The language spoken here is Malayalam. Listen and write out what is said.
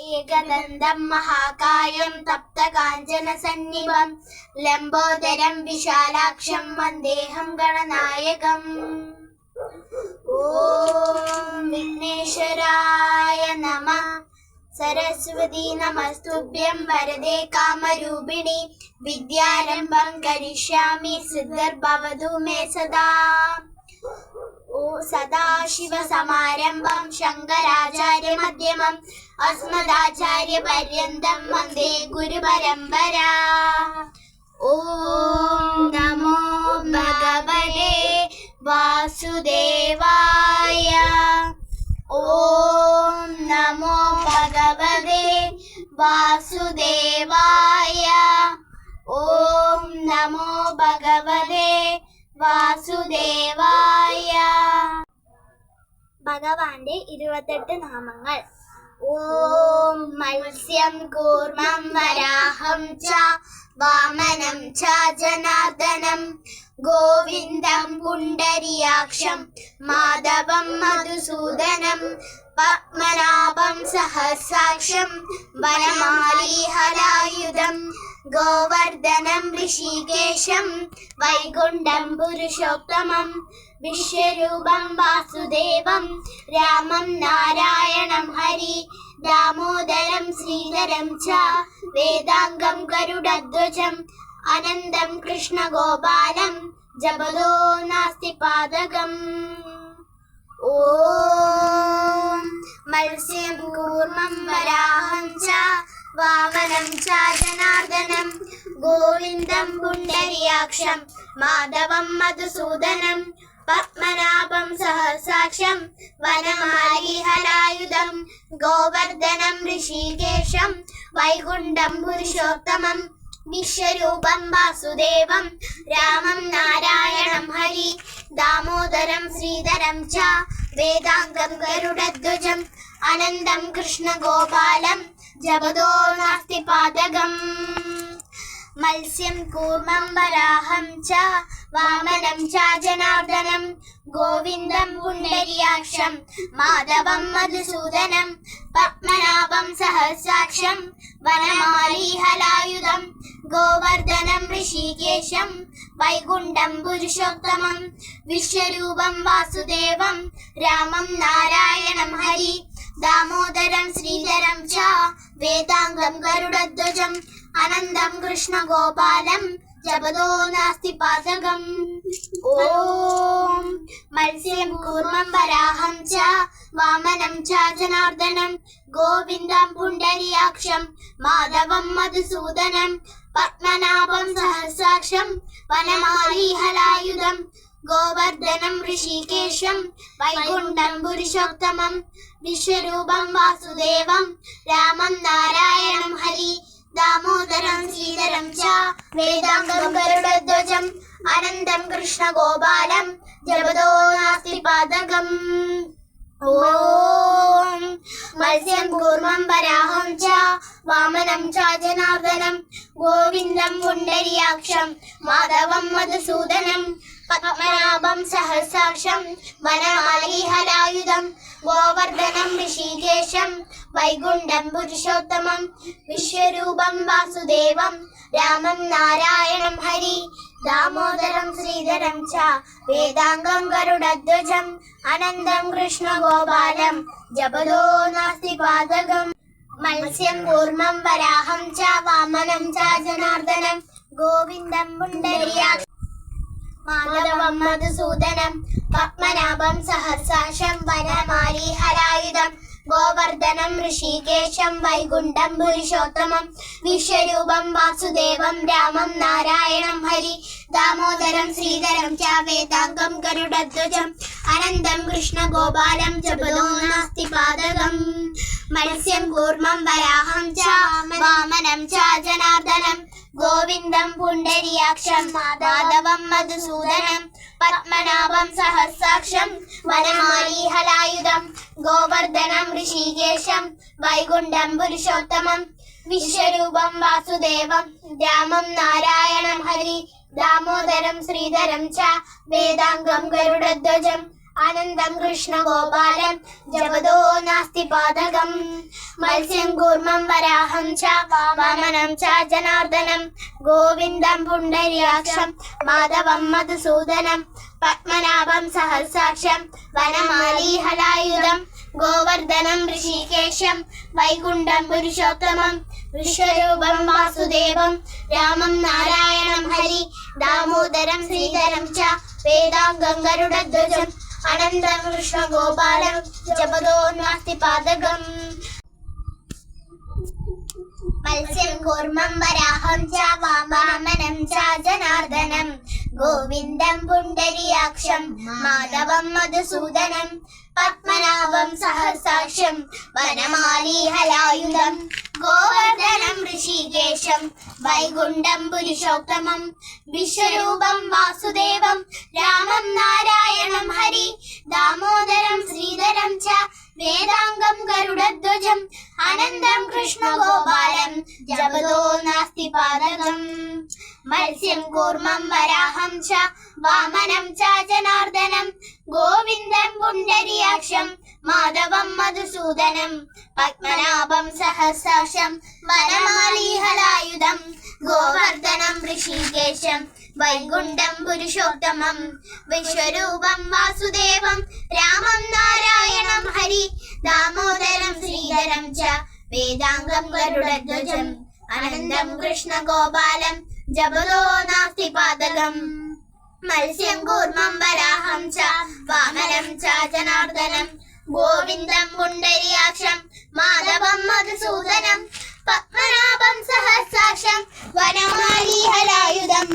एकदन्तं महाकायं तप्तकाञ्चनसन्निभं लम्बोदरं विशालाक्षं वन्देऽहं गणनायकम्। ॐ विघ्नेश्वराय नमः। सरस्वती नमस्तुभ्यं वरदे कामरूपिणि विद्यारम्भं करिष्यामि सिद्धिर्भवतु मे सदा। सदाशिवसमारम्भं शङ्कराचार्यमध्यमम् अस्मदाचार्यपर्यन्तं वन्दे गुरुपरम्परा। ॐ नमो भगवते वासुदेवाय। ॐ नमो भगवते वासुदेवाय। ॐ नमो भगवते വാസുദേവായ. ഭഗവാന്റെ 28 നാമങ്ങൾ. ഓം മത്സ്യം കൂർമ്മം വരാഹം ച വാമനം ച ജനാർദ്ദനം ഗോവിന്ദം പുണ്ടരീകാക്ഷം മാധവം മധുസൂദനം പത്മനാഭം സഹസ്രാക്ഷം വനമാലീഹലായുധം ഗോവർദ്ധനം ഋഷികേശം വൈകുണ്ഠം പുരുഷോത്തമം വിശ്വരൂപം വാസുദേവം രാമം നാരായണം ഹരി ദാമോദരം ശ്രീധരം ച വേദാംഗം ഗരുഡധ്വജം അനന്തം കൃഷ്ണഗോപാലം ജപദോ നാസ്തി പാതകം. ഓം മത്സ്യം കൂർമ്മം വരാഹം ച വാമനം ച ജനാർദ്ദനം ഗോവിന്ദം പുണ്ടരീകാക്ഷം മാധവം മധുസൂദനം പത്മനാഭം സഹസ്രാക്ഷം വനമാലീഹലായുധം ഗോവർദ്ധനം ഋഷികേശം വൈകുണ്ഠം പുരുഷോത്തമം വിശ്വരൂപം വാസുദേവം രാമം നാരായണം ഹരി ദാമോദരം ശ്രീധരം ച വേദാംഗം ഗരുഡധ്വജം അനന്തം കൃഷ്ണഗോപാലം ജപദോ നാസ്തി പാതകം. മത്സ്യം കൂർമ്മം വരാഹം ച വാമനം ച ജനാർദ്ദനം ഗോവിന്ദം പുണ്ടരീകാക്ഷം മാധവം മധുസൂദനം പത്മനാഭം സഹസ്രാക്ഷം വനമാലീഹലായുധം ഗോവർദ്ധനം ഋഷികേശം വൈകുണ്ഠം പുരുഷോത്തമം വിശ്വരൂപം വാസുദേവം രാമം നാരായണം ഹരി ദാമോദരം ശ്രീധരം ച വേദാംഗം ഗരുഡധ്വജം അനന്തം കൃഷ്ണഗോപാലം ജപദോ നാസ്തി പാതകം. ഓം മത്സ്യം കൂർമ്മം വരാഹം ച വാമനം ച ജനാർദ്ദനം ഗോവിന്ദം പുണ്ടരീകാക്ഷം മാധവം മധുസൂദനം പത്മനാഭം സഹസ്രാക്ഷം വനമാലീഹലായുധം ഗോവർദ്ധനം ഋഷികേശം വൈകുണ്ഠം പുരുഷോത്തമം വിശ്വരൂപം വാസുദേവം രാമം നാരായണം ഹരി ദാമോദരം ശ്രീധരം ച വേദാംഗം ഗരുഡധ്വജം അനന്തം കൃഷ്ണഗോപാലം ജപദോ നാസ്തി പാതകം. ഓം മത്സ്യം കൂർമ്മം വരാഹം ച വാമനം ച ജനാർദ്ദനം ഗോവിന്ദം പുണ്ടരീകാക്ഷം മാധവം മധുസൂദനം പത്മനാഭം സഹസ്രാക്ഷം വനമാലീഹലായുധം ഗോവർദ്ധനം ഋഷികേശം വൈകുണ്ഠം പുരുഷോത്തമം വിശ്വരൂപം വാസുദേവം രാമം നാരായണം ഹരി ദാമോദരം ശ്രീധരം ച വേദാംഗം ഗരുഡധ്വജം അനന്തം കൃഷ്ണഗോപാലം ജപദോ നാസ്തി പാതകം. മത്സ്യം കൂർമ്മം വരാഹം ച വാമനം ച ജനാർദ്ദനം ഗോവിന്ദം പുണ്ടരീകാക്ഷം മാധവം മധുസൂദനം പത്മനാഭം സഹസ്രാക്ഷം വനമാലീഹലായുധം ഗോവർദ്ധനം ഋഷികേശം വൈകുണ്ഠം പുരുഷോത്തമം വിശ്വരൂപം വാസുദേവം രാമം നാരായണം ഹരി ദാമോദരം ശ്രീധരം ച വേദാംഗം ഗരുഡധ്വജം അനന്തം കൃഷ്ണഗോപാലം ജപദോ നാസ്തി പാതകം. മത്സ്യം കൂർമ്മം വരാഹം ച വാമനം ച ജനാർദ്ദനം ഗോവിന്ദം പുണ്ടരീകാക്ഷം മാധവം മധുസൂദനം പത്മനാഭം സഹസ്രാക്ഷം വനമാലീഹലായുധം ഗോവർദ്ധനം ഋഷികേശം വൈകുണ്ഠം പുരുഷോത്തമം വിശ്വരൂപം വാസുദേവം രാമം നാരായണം ഹരി ദാമോദരം ശ്രീധരം ച വേദാംഗം ഗരുഡധ്വജം അനന്തം കൃഷ്ണഗോപാലം ജപദോ നാസ്തി പാതകം. മത്സ്യം കൂർമ്മം വരാഹം ച വാമനം ച ജനാർദ്ദനം ഗോവിന്ദം പുണ്ടരീകാക്ഷം മാധവം മധുസൂദനം പത്മനാഭം സഹസ്രാക്ഷം വനമാലി ഹലായുധം ഗോവർദ്ധനം ഋഷികേശം വൈകുണ്ഠം പുരുഷോത്തമം വിശ്വരൂപം വാസുദേവം രാമം നാരായണം ഹരി ദാമോദരം ശ്രീധരം ച വേദാംഗം ഗരുഡധ്വജം അനന്തം കൃഷ്ണഗോപാലം ജപദോ നാസ്തി പാതകം. മത്സ്യം കൂർമ്മം വരാഹം ച വാമനം ച ജനാർദ്ദനം ഗോവിന്ദം പുണ്ടരീകാക്ഷം മാധവം മധുസൂദനം പത്മനാഭം സഹസ്രാക്ഷം വനമാലി ഹലായുധം ഗോവർദ്ധനം ഋഷികേശം വൈകുണ്ഠം പുരുഷോത്തമം വിശ്വരൂപം വാസുദേവം രാമം നാരായണം ഹരി ദാമോദരം ശ്രീധരം ച വേദാംഗം ഗരുഡധ്വജം അനന്തം കൃഷ്ണഗോപാലം ജപദോ നാസ്തി പാതകം. മത്സ്യം കൂർമ്മം വരാഹം ച വാമനം ച ജനാർദ്ദനം ഗോവിന്ദം പുണ്ടരീകാക്ഷം മാധവം മധുസൂദനം പത്മനാഭം സഹസ്രാക്ഷം വനമാലി ഹലായുധം ഗോവർദ്ധനം ഋഷികേശം വൈകുണ്ഠം പുരുഷോത്തമം വിശ്വരൂപം വാസുദേവം രാമം നാരായണം ഹരി ദാമോദരം ശ്രീധരം ച വേദാംഗം ഗരുഡധ്വജം അനന്തം കൃഷ്ണഗോപാലം ജപദോ നാസ്തി പാതകം. മത്സ്യം കൂർമ്മം വരാഹം ച വാമനം ച ജനാർദ്ദനം ഗോവിന്ദം പുണ്ടരീകാക്ഷം മാധവം മധുസൂദനം പത്മനാഭം സഹസ്രാക്ഷം വനമാലി ഹലായുധം